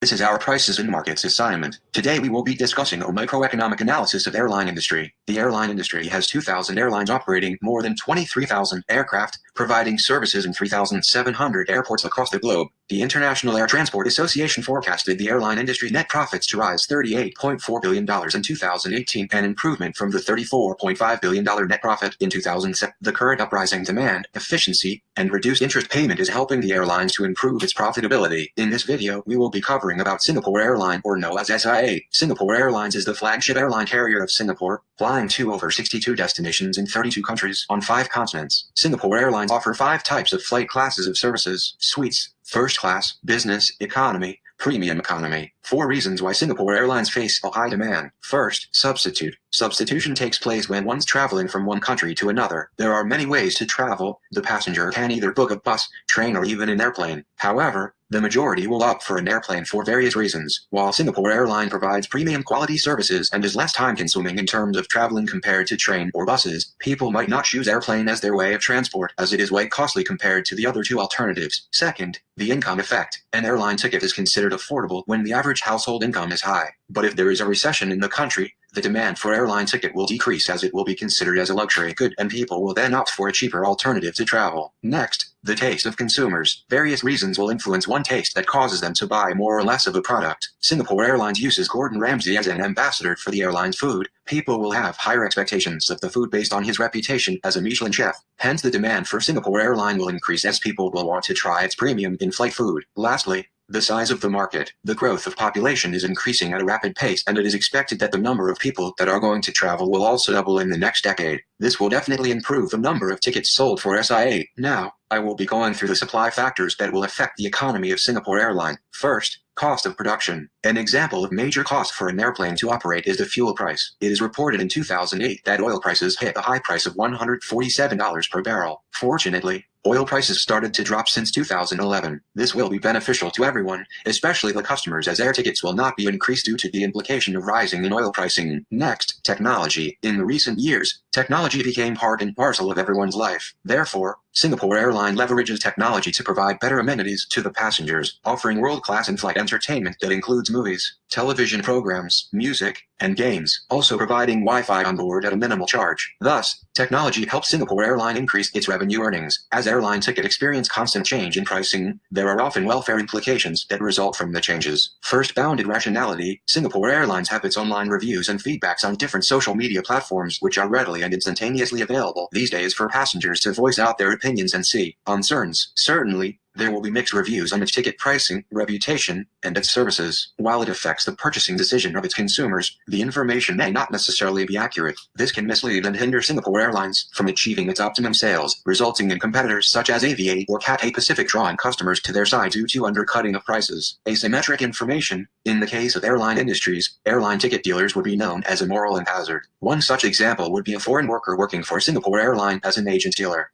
This is our Prices and Markets assignment. Today we will be discussing a microeconomic analysis of airline industry. The airline industry has 2,000 airlines operating more than 23,000 aircraft, providing services in 3,700 airports across the globe. The International Air Transport Association forecasted the airline industry net profits to rise $38.4 billion in 2018, an improvement from the $34.5 billion net profit in 2007. The current uprising demand, efficiency, and reduced interest payment is helping the airlines to improve its profitability. In this video, we will be covering about Singapore Airline, or known as SIA. Singapore Airlines is the flagship airline carrier of Singapore, flying to over 62 destinations in 32 countries on 5 continents. Singapore Airlines offer 5 types of flight classes of services: suites, first class, business, economy, premium economy. 4 reasons why Singapore Airlines face a high demand. First, substitute. Substitution takes place when one's traveling from one country to another. There are many ways to travel. The passenger can either book a bus, train, or even an airplane. However, the majority will opt for an airplane for various reasons. While Singapore Airline provides premium quality services and is less time-consuming in terms of traveling compared to train or buses, people might not choose airplane as their way of transport, as it is way costly compared to the other 2 alternatives. Second, the income effect. An airline ticket is considered affordable when the average household income is high. But if there is a recession in the country, the demand for airline ticket will decrease, as it will be considered as a luxury good, and people will then opt for a cheaper alternative to travel. Next, the taste of consumers. Various reasons will influence one taste that causes them to buy more or less of a product. Singapore Airlines uses Gordon Ramsay as an ambassador for the airline's food. People will have higher expectations of the food based on his reputation as a Michelin chef. Hence, the demand for Singapore Airline will increase as people will want to try its premium in-flight food. Lastly, the size of the market. The growth of population is increasing at a rapid pace, and it is expected that the number of people that are going to travel will also double in the next decade. This will definitely improve the number of tickets sold for SIA. Now, I will be going through the supply factors that will affect the economy of Singapore Airline. First, cost of production. An example of major cost for an airplane to operate is the fuel price. It is reported in 2008 that oil prices hit a high price of $147 per barrel. Fortunately, oil prices started to drop since 2011. This will be beneficial to everyone, especially the customers, as air tickets will not be increased due to the implication of rising in oil pricing. Next, technology. In recent years, technology became part and parcel of everyone's life. Therefore, Singapore Airline leverages technology to provide better amenities to the passengers, offering world-class in-flight entertainment that includes movies, television programs, music, and games, also providing Wi-Fi on board at a minimal charge. Thus, technology helps Singapore Airline increase its revenue earnings. As airline ticket experience constant change in pricing, there are often welfare implications that result from the changes. First, bounded rationality. Singapore Airlines have its online reviews and feedbacks on different social media platforms, which are readily and instantaneously available these days for passengers to voice out their opinions and see concerns. Certainly, there will be mixed reviews on its ticket pricing, reputation, and its services. While it affects the purchasing decision of its consumers, the information may not necessarily be accurate. This can mislead and hinder Singapore Airlines from achieving its optimum sales, resulting in competitors such as Aviate or Cathay Pacific drawing customers to their side due to undercutting of prices. Asymmetric information. In the case of airline industries, airline ticket dealers would be known as immoral and hazard. One such example would be a foreign worker working for Singapore Airline as an agent dealer.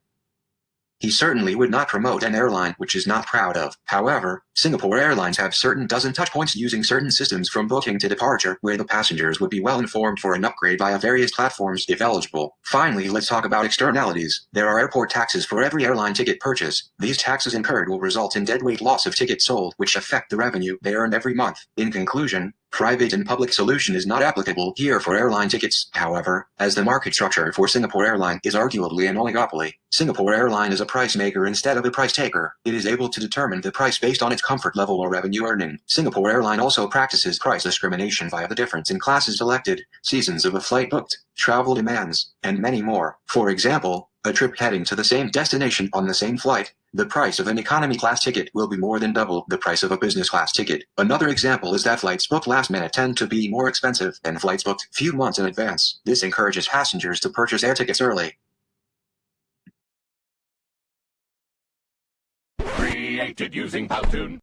He certainly would not promote an airline which is not proud of. However, Singapore Airlines have certain dozen touchpoints using certain systems from booking to departure, where the passengers would be well informed for an upgrade via various platforms if eligible. Finally, let's talk about externalities. There are airport taxes for every airline ticket purchase. These taxes incurred will result in deadweight loss of tickets sold, which affect the revenue they earn every month. In conclusion, private and public solution is not applicable here for airline tickets. However, as the market structure for Singapore Airline is arguably an oligopoly, Singapore Airline is a price maker instead of a price taker. It is able to determine the price based on its comfort level or revenue earning. Singapore Airline also practices price discrimination via the difference in classes selected, seasons of a flight booked, travel demands, and many more. For example, a trip heading to the same destination on the same flight, the price of an economy class ticket will be more than double the price of a business class ticket. Another example is that flights booked last minute tend to be more expensive than flights booked few months in advance. This encourages passengers to purchase air tickets early. Created using Powtoon.